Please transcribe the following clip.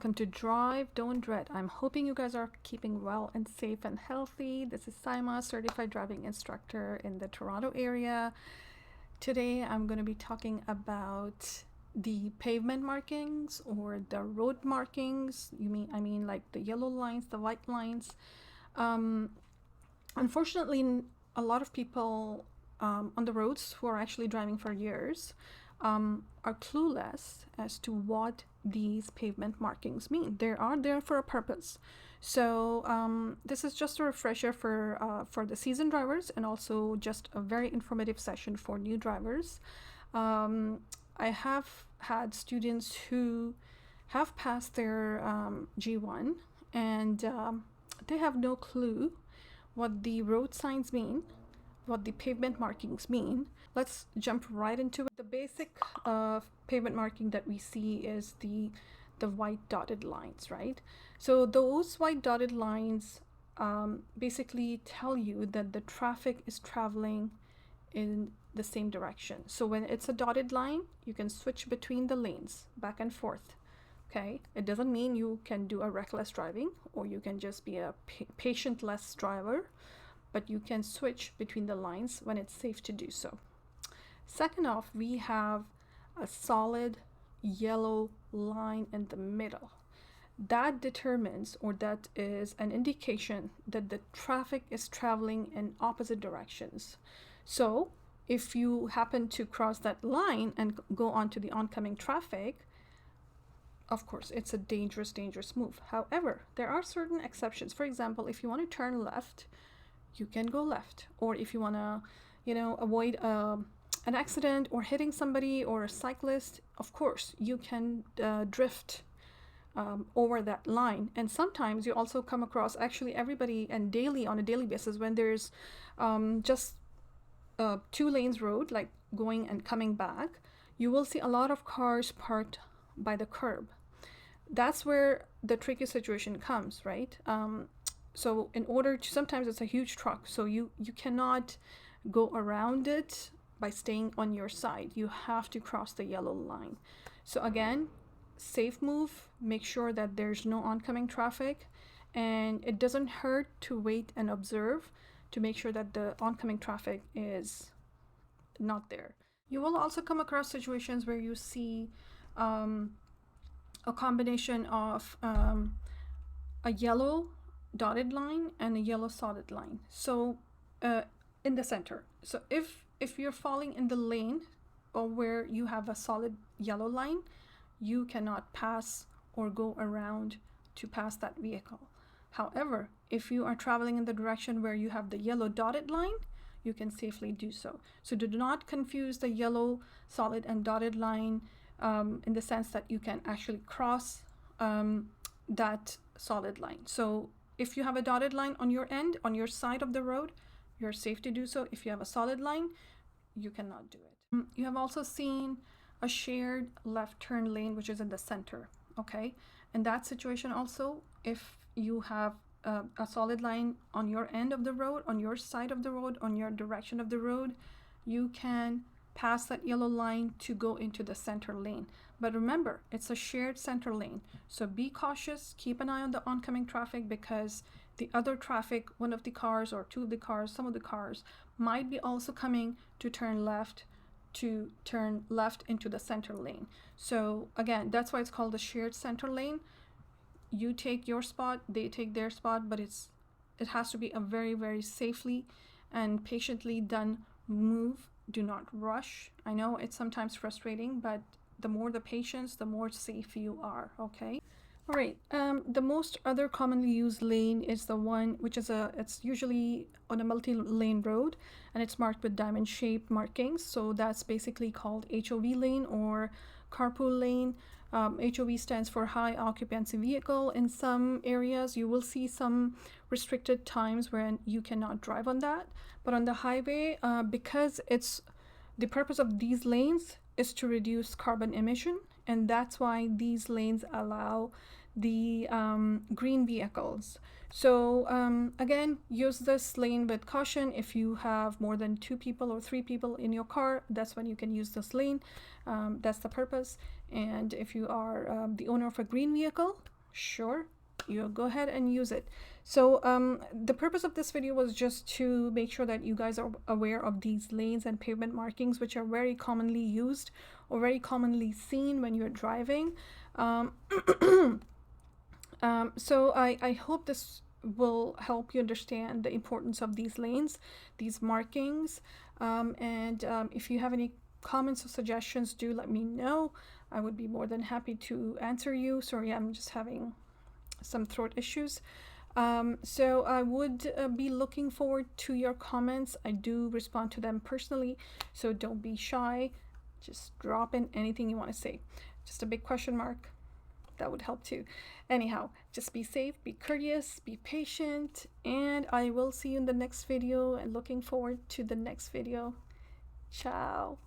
welcome to Drive Don't Dread. I'm hoping you guys are keeping well and safe and healthy. This is Saima, certified driving instructor in the Toronto area. Today I'm going to be talking about the pavement markings or the road markings. I mean like the yellow lines, the white lines. Unfortunately, a lot of people on the roads who are actually driving for years are clueless as to what these pavement markings mean. They are there for a purpose. So this is just a refresher for the seasoned drivers, and also just a very informative session for new drivers. I have had students who have passed their G1 and they have no clue what the road signs mean, what the pavement markings mean. Let's jump right into it. The basic pavement marking that we see is the white dotted lines, right? So those white dotted lines basically tell you that the traffic is traveling in the same direction. So when it's a dotted line, you can switch between the lanes back and forth. Okay, it doesn't mean you can do a reckless driving or you can just be a patient-less driver, but you can switch between the lines when it's safe to do so. Second off, we have a solid yellow line in the middle. That determines, or that is an indication that the traffic is traveling in opposite directions. So if you happen to cross that line and go onto the oncoming traffic, of course, it's a dangerous move. However, there are certain exceptions. For example, if you want to turn left, you can go left. Or if you want to, avoid an accident or hitting somebody or a cyclist, of course, you can drift over that line. And sometimes you also come across, actually everybody and on a daily basis, when there's just 2 lanes road, like going and coming back, you will see a lot of cars parked by the curb. That's where the tricky situation comes, right? So in order to, sometimes it's a huge truck, so you cannot go around it by staying on your side. You have to cross the yellow line. So again, safe move, make sure that there's no oncoming traffic, and it doesn't hurt to wait and observe to make sure that the oncoming traffic is not there. You will also come across situations where you see a combination of a yellow dotted line and a yellow solid line, so in the center. So if you're falling in the lane or where you have a solid yellow line, you cannot pass or go around to pass that vehicle. However, if you are traveling in the direction where you have the yellow dotted line, you can safely do so. So do not confuse the yellow solid and dotted line in the sense that you can actually cross that solid line. So if you have a dotted line on your end, on your side of the road, you're safe to do so. If you have a solid line, you cannot do it. You have also seen a shared left turn lane, which is in the center, okay? In that situation also, if you have a solid line on your end of the road, on your side of the road, on your direction of the road, you can pass that yellow line to go into the center lane. But remember, it's a shared center lane. So be cautious, keep an eye on the oncoming traffic, because the other traffic, one of the cars or 2 of the cars, some of the cars might be also coming to turn left into the center lane. So again, that's why it's called the shared center lane. You take your spot, they take their spot, but it has to be a very safely and patiently done move. Do not rush. I know it's sometimes frustrating, but the more the patience, the more safe you are, okay? All right, the most other commonly used lane is the one which is it's usually on a multi-lane road, and it's marked with diamond-shaped markings. So that's basically called HOV lane or carpool lane. HOV stands for high occupancy vehicle. In some areas, you will see some restricted times when you cannot drive on that. But on the highway, because the purpose of these lanes is to reduce carbon emission, and that's why these lanes allow the green vehicles. So again, use this lane with caution. If you have more than 2 people or 3 people in your car, that's when you can use this lane. That's the purpose. And if you are the owner of a green vehicle, sure, you go ahead and use it. So the purpose of this video was just to make sure that you guys are aware of these lanes and pavement markings, which are very commonly used or very commonly seen when you're driving. So I hope this will help you understand the importance of these lanes, these markings, and if you have any comments or suggestions, do let me know. I would be more than happy to answer you. Sorry, I'm just having some throat issues. So I would be looking forward to your comments. I do respond to them personally, so don't be shy. Just drop in anything you want to say. Just a big question mark. That would help too. Anyhow, just be safe, be courteous, be patient, and I will see you in the next video, and looking forward to the next video. Ciao.